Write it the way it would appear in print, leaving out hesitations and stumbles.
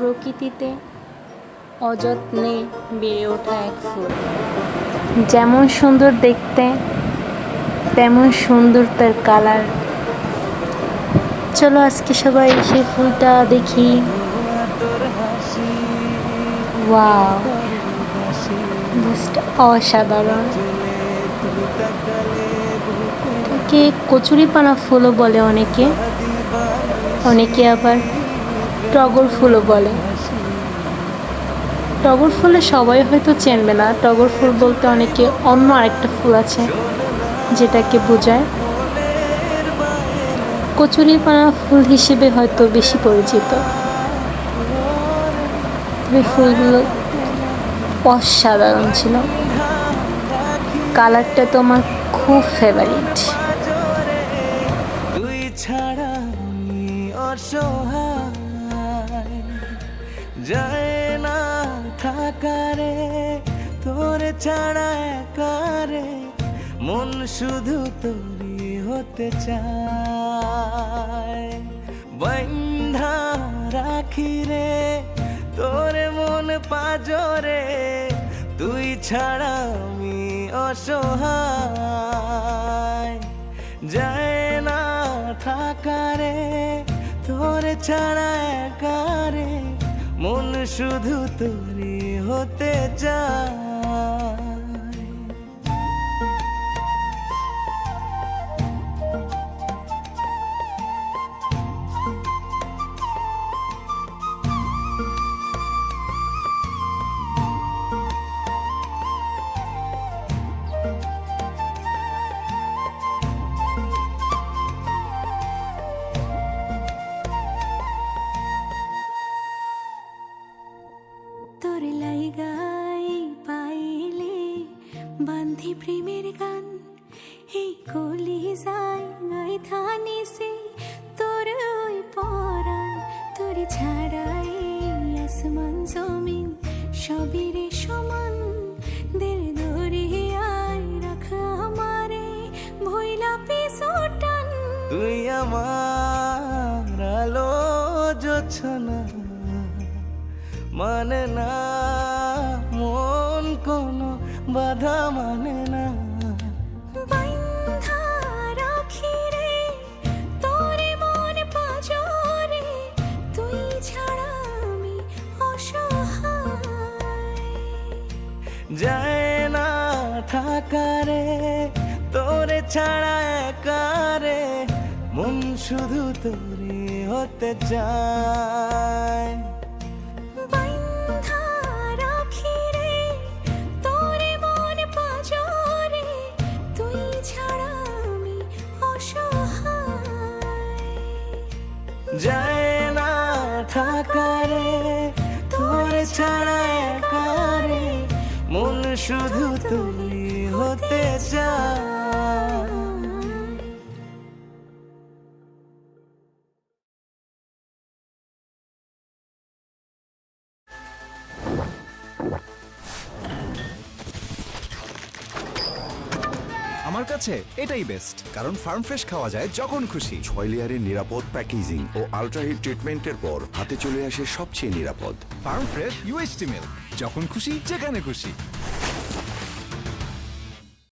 প্রকৃতিতে অযত্নে বেড়ে ওঠা এক ফুল, যেমন সুন্দর দেখতে তেমন সুন্দর তার কালার। চলো আজকে সবাই সেই ফুলটা দেখি। ওয়াও, জাস্ট অসাধারণ। একে কচুরিপানা ফুলও বলে অনেকে, অনেকে আবার টগর ফুলও বলে। টগর ফুলে সবাই হয়তো চেনবে না, টগর ফুল বলতে অনেকে অন্য আরেকটা ফুল আছে যেটাকে বোঝায়। কচুরিপানা ফুল হিসেবে হয়তো বেশি পরিচিত। তবে ফুলগুলো অসাধারণ ছিল, কালারটা তো আমার খুব ফেভারিট। তুই ছাড়া আমি অসহায়, যায় না থাকারে তোর ছাড়া একারে, মন শুধু তোরই হতে চায়। বন্ধা রাখি রে তোর মন পাজরে, তুই ছাড়া আমি অসহায়, যায় না থাকারে তোর ছাড়া একারে, মন শুধু তোরই হতে চায়। তোর লাইগাই পাইলে বান্ধি প্রেমের গান, এই কলি যায় গাই থানি সে তোর ওই পরাণ। তোর ছাড়াই আসমান জমিন সবই রে সমান, দিল দরিয়ায় রাখা আমারে ভইলা পিছুটান। তুই আমার আলো জোছনা, মানে না মন কোনো বাধা মানে না। বাইন্ধা রাখি রে তোরে মন পাজরে, তুই ছাড়া আমি অসহায়, যায় না থাকারে তোরে ছাড়া একারে, মন শুধু তোরে হতে চায়। বাইন্ধা রাখি রে তোরে মন পাজরে, তুই ছাড়া আমি অসহায়, যায় না থাকারে তোরে ছাড়া একারে, মন শুধু তোরে হতে চায়। আমার কাছে এটাই বেস্ট, কারণ ফার্ম ফ্রেশ খাওয়া যায় যখন খুশি। 6 লেয়ারের নিরাপদ প্যাকেজিং ও আল্ট্রাহিট ট্রিটমেন্টের পর হাতে চলে আসে সবচেয়ে নিরাপদ ফার্ম ফ্রেশ UHT মিল্ক, যখন খুশি যেখানে খুশি।